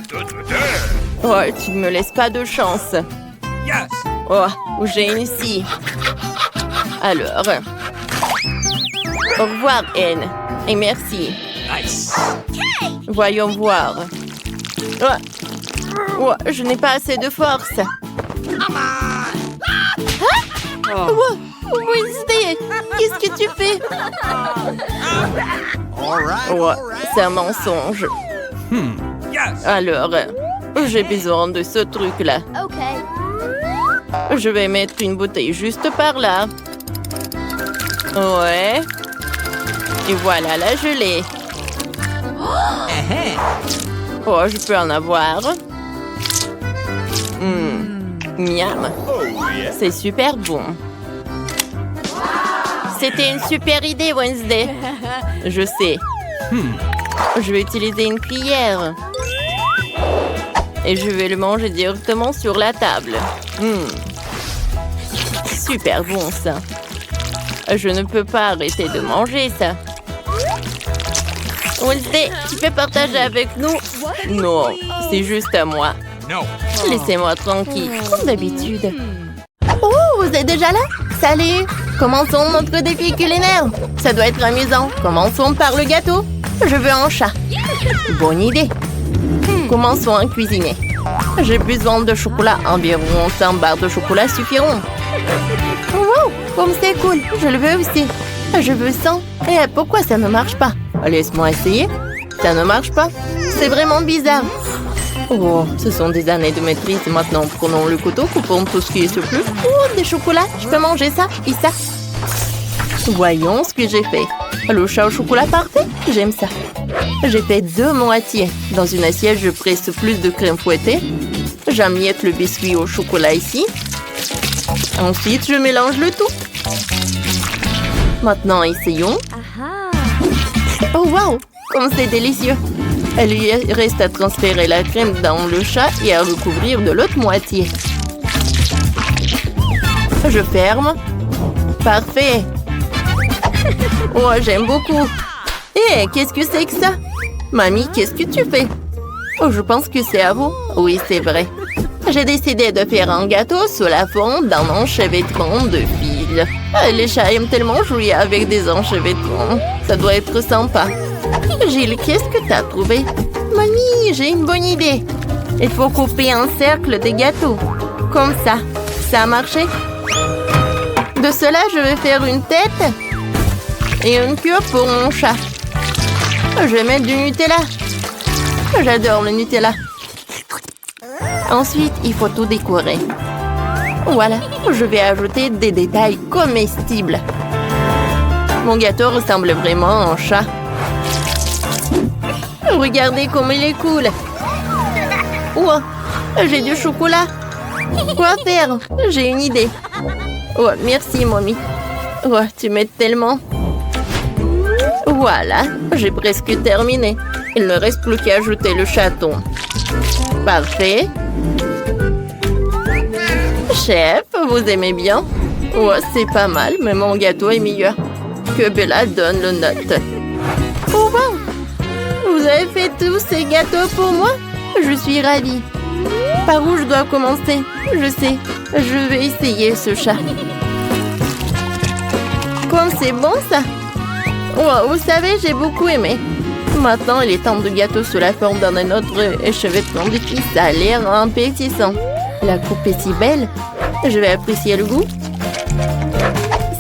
Oh, tu ne me laisses pas de chance. Yes. Oh, j'ai une scie. Alors... Au revoir, Anne. Et merci. Nice. Voyons voir. Oh, je n'ai pas assez de force. Oh, Wednesday, qu'est-ce que tu fais? Oh, c'est un mensonge. Yes. Alors, j'ai besoin de ce truc-là. Je vais mettre une bouteille juste par là. Ouais. Et voilà la gelée. Oh, je peux en avoir. Miam. C'est super bon. C'était une super idée, Wednesday. Je sais. Je vais utiliser une cuillère. Et je vais le manger directement sur la table. Super bon, ça. Je ne peux pas arrêter de manger ça. Wednesday, tu peux partager avec nous? Non, c'est juste à moi. No. Laissez-moi tranquille, comme d'habitude. Oh, vous êtes déjà là? Salut! Commençons notre défi culinaire. Ça doit être amusant. Commençons par le gâteau. Je veux un chat. Bonne idée. Commençons à cuisiner. J'ai besoin de chocolat. Environ 100 barres de chocolat suffiront. Wow, comme c'est cool. Je le veux aussi. Je veux 100. Et pourquoi ça ne marche pas? Laisse-moi essayer. Ça ne marche pas. C'est vraiment bizarre. Oh, ce sont des années de maîtrise. Maintenant, prenons le couteau, coupons tout ce qui est surplus. Oh, des chocolats. Je peux manger ça et ça. Voyons ce que j'ai fait. Le chat au chocolat parfait. J'aime ça. J'ai fait 2 moitiés. Dans une assiette, je presse plus de crème fouettée. J'amiette le biscuit au chocolat ici. Ensuite, je mélange le tout. Maintenant, essayons. Oh, wow! Comme c'est délicieux! Il lui reste à transférer la crème dans le chat et à recouvrir de l'autre moitié. Je ferme. Parfait! Oh, j'aime beaucoup! Hé, qu'est-ce que c'est que ça? Mamie, qu'est-ce que tu fais? Oh, je pense que c'est à vous. Oui, c'est vrai. J'ai décidé de faire un gâteau sous la forme d'un enchevêtrement de fil. Les chats aiment tellement jouer avec des enchevêtrements. Ça doit être sympa. Gilles, qu'est-ce que t'as trouvé? Mamie, j'ai une bonne idée. Il faut couper un cercle de gâteau. Comme ça. Ça a marché? De cela, je vais faire une tête et une queue pour mon chat. Je vais mettre du Nutella. J'adore le Nutella. Ensuite, il faut tout décorer. Voilà, je vais ajouter des détails comestibles. Mon gâteau ressemble vraiment à un chat. Regardez comme il est cool. Oh, j'ai du chocolat. Quoi faire? J'ai une idée. Oh, merci, mamie. Oh, tu m'aides tellement. Voilà, j'ai presque terminé. Il ne reste plus qu'à ajouter le chaton. Parfait. Chef, vous aimez bien? Oh, c'est pas mal, mais mon gâteau est meilleur. Que Bella donne le note. Oh wow! Vous avez fait tous ces gâteaux pour moi? Je suis ravie. Par où je dois commencer? Je sais. Je vais essayer ce chat. Comme c'est bon ça! Oh, vous savez, j'ai beaucoup aimé. Maintenant, il est temps de gâteau sous la forme d'un autre échevellement de fils. Ça a l'air appétissant. La coupe est si belle. Je vais apprécier le goût.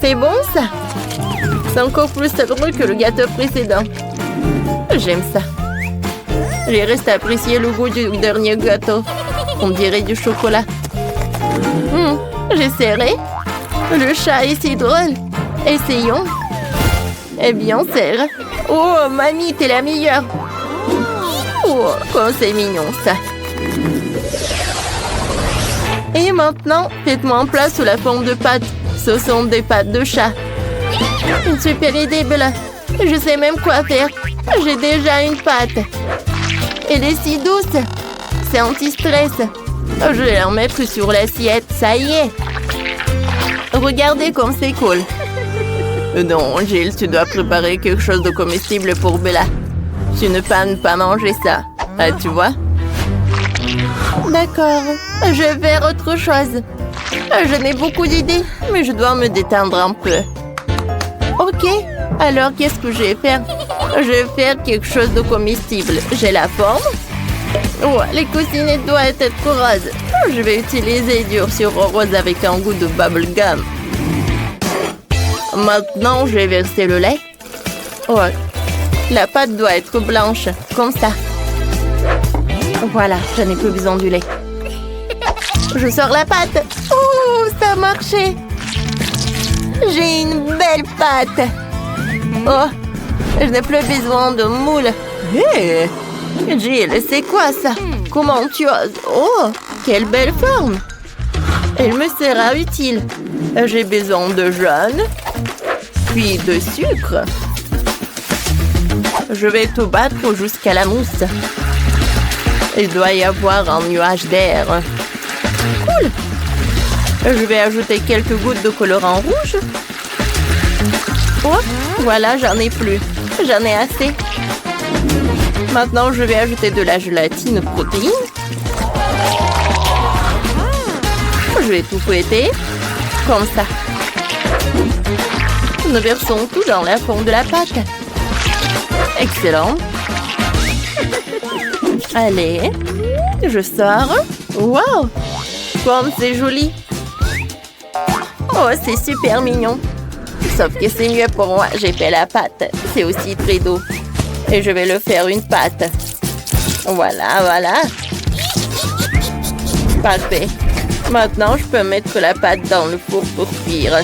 C'est bon ça? C'est encore plus savoury que le gâteau précédent. J'aime ça. Il reste à apprécier le goût du dernier gâteau. On dirait du chocolat. J'essaierai. Le chat est si drôle. Essayons. Eh bien, serre. Oh, mamie, t'es la meilleure. Oh, c'est mignon, ça. Et maintenant, faites-moi un plat sous la forme de pâtes. Ce sont des pâtes de chat. Une super idée, Bella. Je sais même quoi faire. J'ai déjà une pâte. Elle est si douce. C'est anti-stress. Je vais la remettre sur l'assiette. Ça y est. Regardez comme c'est cool. Non, Jill, tu dois préparer quelque chose de comestible pour Bella. Tu ne peux pas manger ça. Ah, tu vois? D'accord. Je vais faire autre chose. Je n'ai beaucoup d'idées, mais je dois me détendre un peu. Ok. Alors, qu'est-ce que je vais faire? Je vais faire quelque chose de comestible. J'ai la forme. Oh, les coussinettes doivent être roses. Je vais utiliser du sur rose avec un goût de bubblegum. Maintenant, je vais verser le lait. Oh, la pâte doit être blanche, comme ça. Voilà, je n'ai plus besoin du lait. Je sors la pâte. Oh, ça a marché. J'ai une belle pâte. Oh, je n'ai plus besoin de moule. Hé, Jill, c'est quoi ça? Comment tu oses? Oh, quelle belle forme. Elle me sera utile. J'ai besoin de jaune, puis de sucre. Je vais tout battre jusqu'à la mousse. Il doit y avoir un nuage d'air. Cool. Je vais ajouter quelques gouttes de colorant rouge. Oh, voilà, j'en ai plus. J'en ai assez. Maintenant, je vais ajouter de la gélatine protéine. Je vais tout fouetter. Comme ça. Nous versons tout dans la forme de la pâte. Excellent. Allez, je sors. Wow! Comme c'est joli. Oh, c'est super mignon. Sauf que c'est mieux pour moi. J'ai fait la pâte. C'est aussi très doux. Et je vais le faire une pâte. Voilà, voilà. Parfait. Maintenant, je peux mettre la pâte dans le four pour cuire.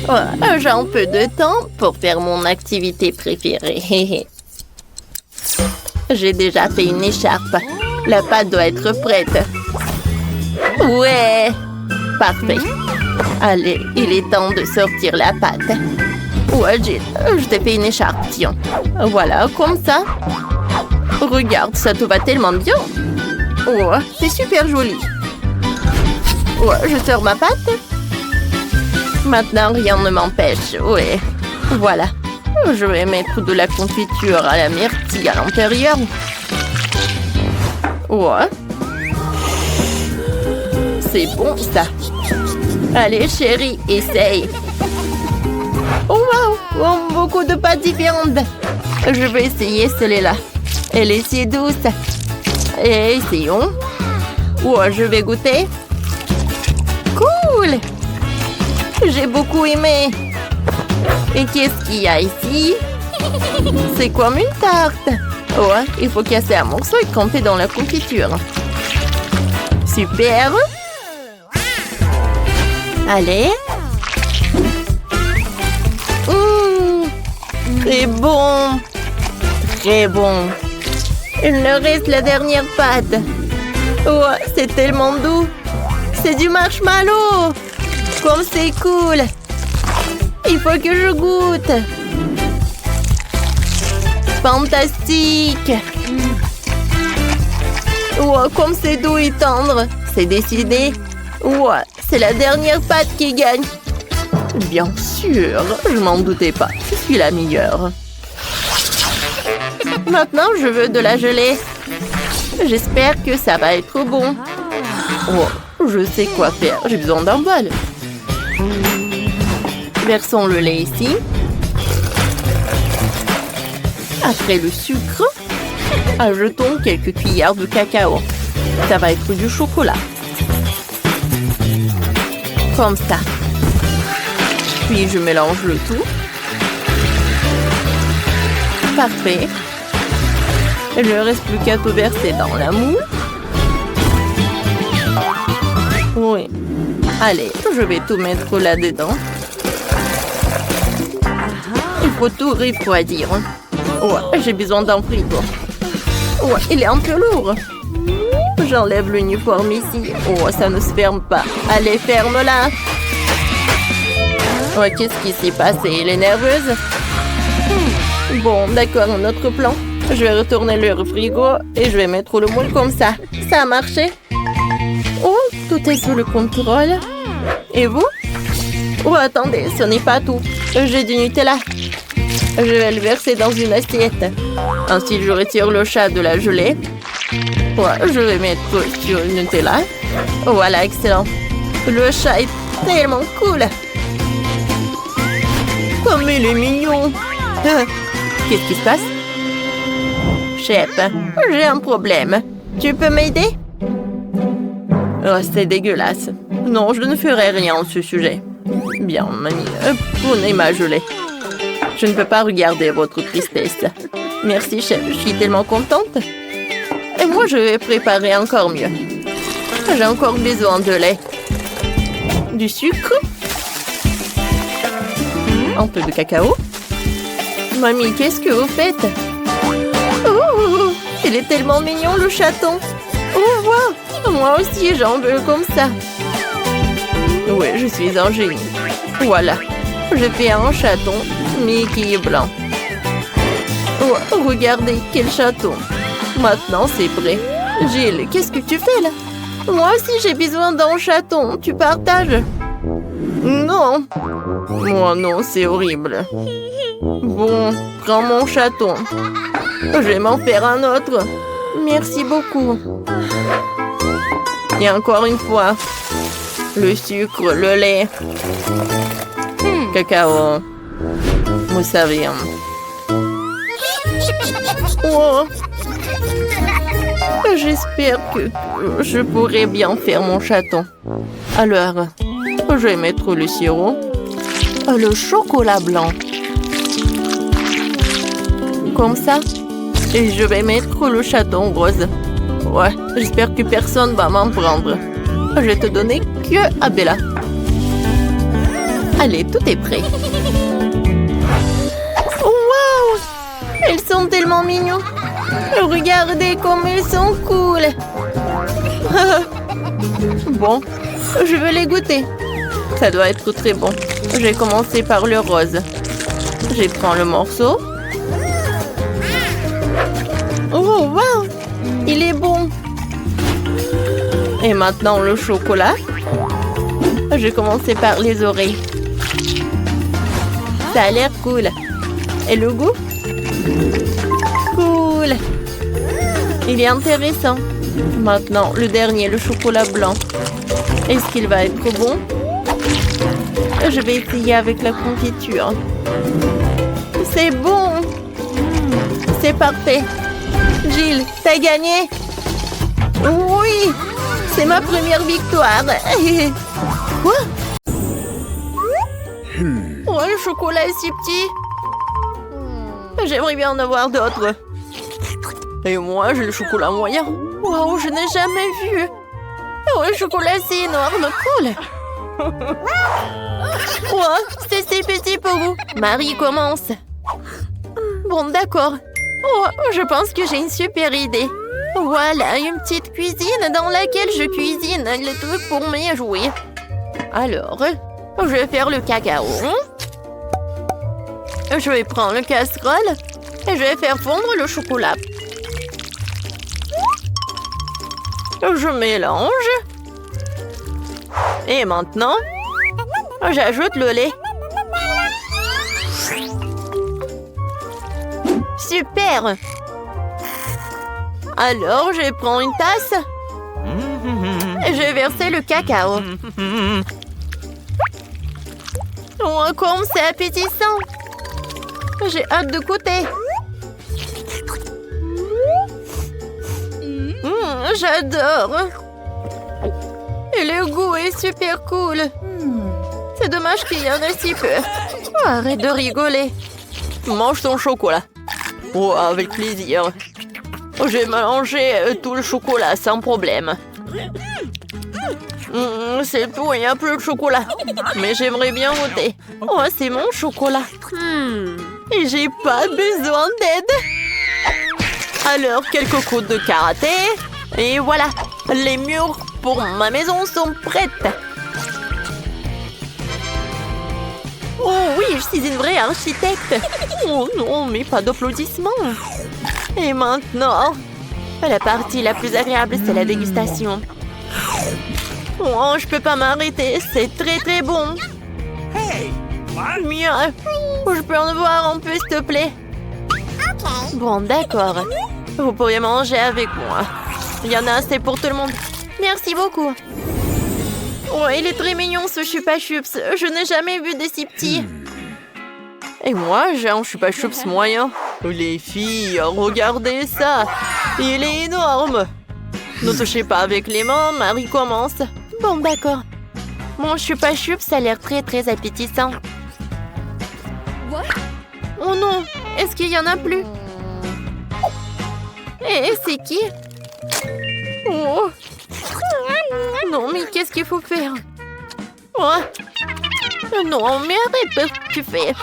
Oh, j'ai un peu de temps pour faire mon activité préférée. J'ai déjà fait une écharpe. La pâte doit être prête. Ouais! Parfait. Allez, il est temps de sortir la pâte. Ouais, Jill, je t'ai fait une écharpe, tiens. Voilà, comme ça. Regarde, ça te va tellement bien. Ouais, c'est super joli. Ouais, je sors ma pâte. Maintenant, rien ne m'empêche. Ouais, voilà. Je vais mettre de la confiture à la myrtille à l'intérieur. Ouais. C'est bon, ça. Allez, chérie, essaye. Oh, wow! Beaucoup de pâtes différentes. Je vais essayer celle-là. Elle est si douce. Et essayons. Ouais, je vais goûter. Cool! J'ai beaucoup aimé. Et qu'est-ce qu'il y a ici? C'est comme une tarte. Ouais, il faut casser un morceau et tremper dans la confiture. Super. Allez. C'est bon. Très bon. Il me reste la dernière pâte. Ouais, c'est tellement doux. C'est du marshmallow. Comme c'est cool. Il faut que je goûte. Fantastique. Ouais, comme c'est doux et tendre. C'est décidé. Ouais, c'est la dernière pâte qui gagne. Bien sûr, je m'en doutais pas. Je suis la meilleure. Maintenant, je veux de la gelée. J'espère que ça va être bon. Oh, je sais quoi faire. J'ai besoin d'un bol. Versons le lait ici. Après le sucre, ajoutons quelques cuillères de cacao. Ça va être du chocolat. Comme ça. Puis je mélange le tout. Parfait. Il ne reste plus qu'à tout verser dans la moule. Oui. Allez, je vais tout mettre là-dedans. Il faut tout refroidir. Ouais, j'ai besoin d'un frigo. Ouais, il est un peu lourd. J'enlève l'uniforme ici. Oh, ça ne se ferme pas. Allez, ferme-la. Ouais, qu'est-ce qui s'est passé? Elle est nerveuse? Bon, d'accord, un autre plan. Je vais retourner le frigo et je vais mettre le moule comme ça. Ça a marché? Oh, tout est sous le contrôle. Et vous? Oh, attendez, ce n'est pas tout. J'ai du Nutella. Je vais le verser dans une assiette. Ensuite, je retire le chat de la gelée. Ouais, je vais mettre sur le Nutella. Voilà, excellent. Le chat est tellement cool. Comme il est mignon. Qu'est-ce qui se passe? Chef, j'ai un problème. Tu peux m'aider? Oh, c'est dégueulasse. Non, je ne ferai rien à ce sujet. Bien, mamie, prenez ma gelée. Je ne peux pas regarder votre tristesse. Merci, chef, je suis tellement contente. Et moi, je vais préparer encore mieux. J'ai encore besoin de lait. Du sucre. Un peu de cacao. Mamie, qu'est-ce que vous faites? Oh, il est tellement mignon, le chaton. Oh, wow, moi aussi, j'en veux comme ça. Oui, je suis un génie. Voilà, je fais un chaton, mais qui est blanc. Oh, regardez, quel chaton. Maintenant, c'est prêt. Gilles, qu'est-ce que tu fais là? Moi aussi, j'ai besoin d'un chaton. Tu partages? Non. Moi, non, c'est horrible. Bon, prends mon chaton. Je vais m'en faire un autre. Merci beaucoup. Et encore une fois, le sucre, le lait, cacao. Vous savez. Oh. J'espère que je pourrai bien faire mon chaton. Alors, je vais mettre le sirop, le chocolat blanc. Comme ça. Et je vais mettre le chaton rose. Ouais, j'espère que personne va m'en prendre. Je vais te donner que à Bella. Allez, tout est prêt. Wow! Elles sont tellement mignons. Regardez comme elles sont cool. Bon, je veux les goûter. Ça doit être très bon. Je vais commencer par le rose. Je prends le morceau. Oh, wow! Il est bon. Et maintenant, le chocolat. Je vais commencer par les oreilles. Ça a l'air cool. Et le goût? Cool. Il est intéressant. Maintenant, le dernier, le chocolat blanc. Est-ce qu'il va être bon? Je vais essayer avec la confiture. C'est bon. C'est parfait. Gilles, t'as gagné? Oui, c'est ma première victoire. Quoi? Oh, le chocolat est si petit. J'aimerais bien en avoir d'autres. Et moi, j'ai le chocolat moyen. Wow, je n'ai jamais vu. Oh, le chocolat, c'est énorme. Cool. Oh, c'est si petit pour vous. Marie commence. Bon, d'accord. Oh, je pense que j'ai une super idée. Voilà, une petite cuisine dans laquelle je cuisine les trucs pour mes jouets. Alors, je vais faire le cacao. Je vais prendre le casserole et je vais faire fondre le chocolat. Je mélange. Et maintenant, j'ajoute le lait. Super! Alors, je prends une tasse. Et je vais verser le cacao. Oh, comme c'est appétissant. J'ai hâte de goûter. J'adore. Et le goût est super cool. C'est dommage qu'il y en ait si peu. Oh, arrête de rigoler. Mange ton chocolat. Oh, avec plaisir. Je vais manger tout le chocolat sans problème. C'est tout, il n'y a plus de chocolat. Mais j'aimerais bien goûter. Oh, c'est mon chocolat. Et j'ai pas besoin d'aide. Alors, quelques coups de karaté. Et voilà, les murs pour ma maison sont prêtes. Oh oui, je suis une vraie architecte. Oh non, mais pas d'applaudissements. Et maintenant, la partie la plus agréable, c'est la dégustation. Oh, je peux pas m'arrêter, c'est très très bon. Hey, what? Mieux. Je peux en voir un peu, s'il te plaît? Bon, d'accord. Vous pourriez manger avec moi. Il y en a assez pour tout le monde. Merci beaucoup. Oh, il est très mignon ce Chupa Chups. Je n'ai jamais vu des si petits. Et moi, j'ai un Chupa Chups moyen. Les filles, regardez ça. Il est énorme. Ne touchez pas avec les mains, Marie commence. Bon, d'accord. Mon Chupa Chups a l'air très très appétissant. Oh non, est-ce qu'il y en a plus? Et c'est qui? Oh. Non, mais qu'est-ce qu'il faut faire? Oh. Non, mais arrête, tu fais.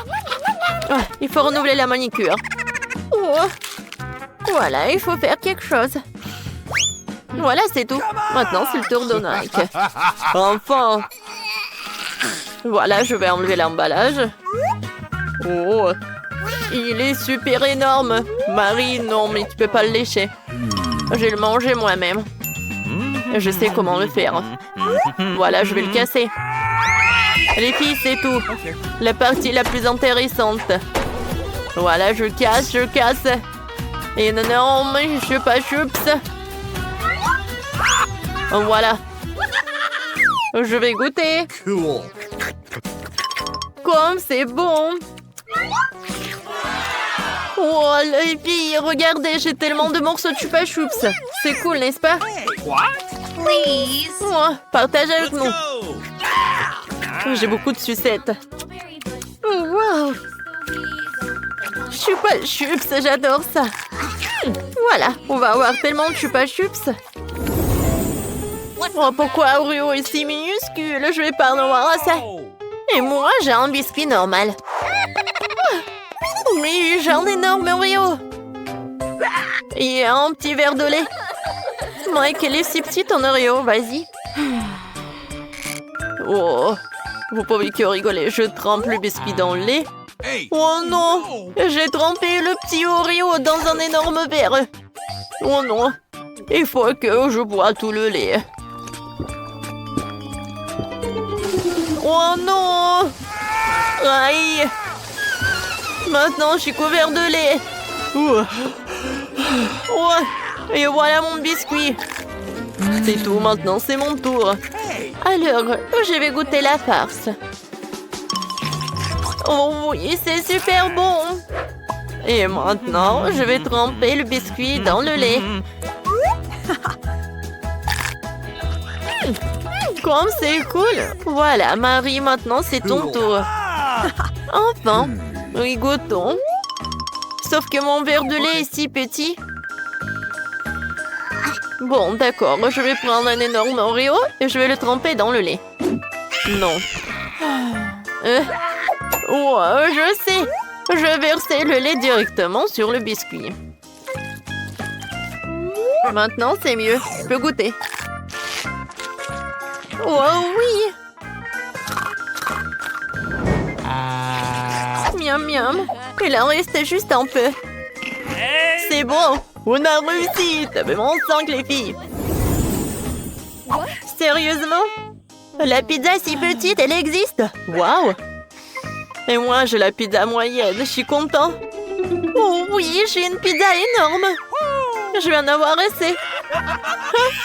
Oh, il faut renouveler la manicure. Oh. Voilà, il faut faire quelque chose. Voilà, c'est tout. Maintenant, c'est le tour de Nike. Enfin. Voilà, je vais enlever l'emballage. Oh. Il est super énorme. Marie, non, mais tu peux pas le lécher. Je vais le manger moi-même. Je sais comment le faire. Voilà, je vais le casser. Les filles, c'est tout. La partie la plus intéressante. Voilà, je casse. Et non, mais je suis pas chups. Voilà. Je vais goûter. Cool. Comme c'est bon. Oh, les filles, regardez, j'ai tellement de morceaux de Chupa Chups. C'est cool, n'est-ce pas? What? Please. Oh, partage avec Let's nous. go. J'ai beaucoup de sucettes. Oh, wow. Chupa Chups, j'adore ça. Voilà, on va avoir tellement de Chupa Chups. Oh, pourquoi Oreo est si minuscule? Je vais pas en avoir assez. Et moi, j'ai un biscuit normal. Oui, j'ai un énorme Oreo. Et un petit verre de lait. Mike, elle est si petite en Oreo, vas-y. Oh, vous pouvez que rigoler. Je trempe le biscuit dans le lait. Hey. Oh non, j'ai trempé le petit Oreo dans un énorme verre. Oh non, il faut que je bois tout le lait. Oh non! Aïe! Maintenant, je suis couvert de lait. Oh, et voilà mon biscuit. C'est tout, maintenant c'est mon tour. Alors, je vais goûter la farce. Oh oui, c'est super bon. Et maintenant, je vais tremper le biscuit dans le lait. Comme c'est cool. Voilà, Marie, maintenant c'est ton tour. Enfin, oui, goûtons. Sauf que mon verre de lait est si petit. Bon, d'accord, je vais prendre un énorme Oreo et je vais le tremper dans le lait. Non. Oh, je sais. Je vais verser le lait directement sur le biscuit. Maintenant, c'est mieux. Je peux goûter. Oh oui! Miam miam. Il en reste juste un peu. C'est bon! On a réussi! T'avais mon 5 les filles! Sérieusement? La pizza si petite, elle existe? Waouh! Et moi, j'ai la pizza moyenne. Je suis content. Oh oui, j'ai une pizza énorme. Je vais en avoir assez.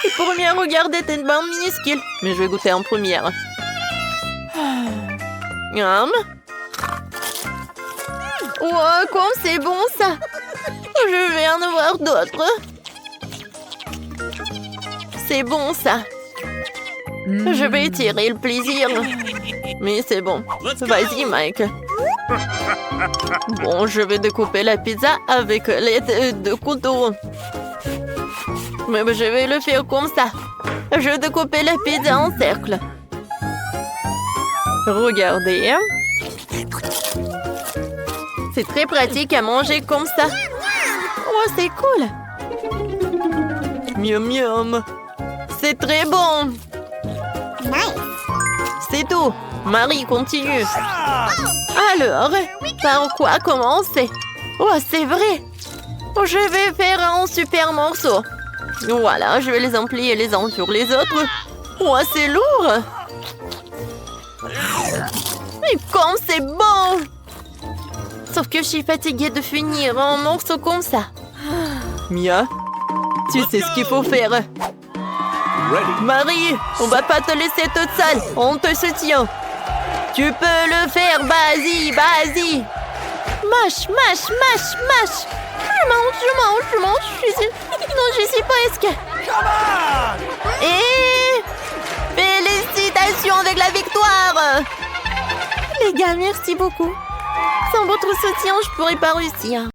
Les premières, regardez, t'es une bande minuscule. Mais je vais goûter en première. Miam. Wow, comme c'est bon ça. Je vais en avoir d'autres. C'est bon ça. Je vais tirer le plaisir. Mais c'est bon. Vas-y, Mike. Bon, je vais découper la pizza avec l'aide de couteau. Mais je vais le faire comme ça. Je vais découper la pizza en cercle. Regardez. C'est très pratique à manger comme ça. Oh, c'est cool. Miam miam. C'est très bon. C'est tout. Marie, continue. Alors, par quoi commencer? Oh, c'est vrai. Je vais faire un super morceau. Voilà, je vais les emplier les uns sur les autres. Oh, c'est lourd. Mais comme c'est bon! Sauf que je suis fatiguée de finir un morceau comme ça. Mia, tu sais ce qu'il faut faire. Marie, on va pas te laisser toute seule. On te soutient. Tu peux le faire, vas-y, vas-y. Mâche, mâche, mâche, mâche. Je mange. Non, je suis presque. Et félicitations avec la victoire. Les gars, merci beaucoup. Sans votre soutien, je pourrais pas réussir.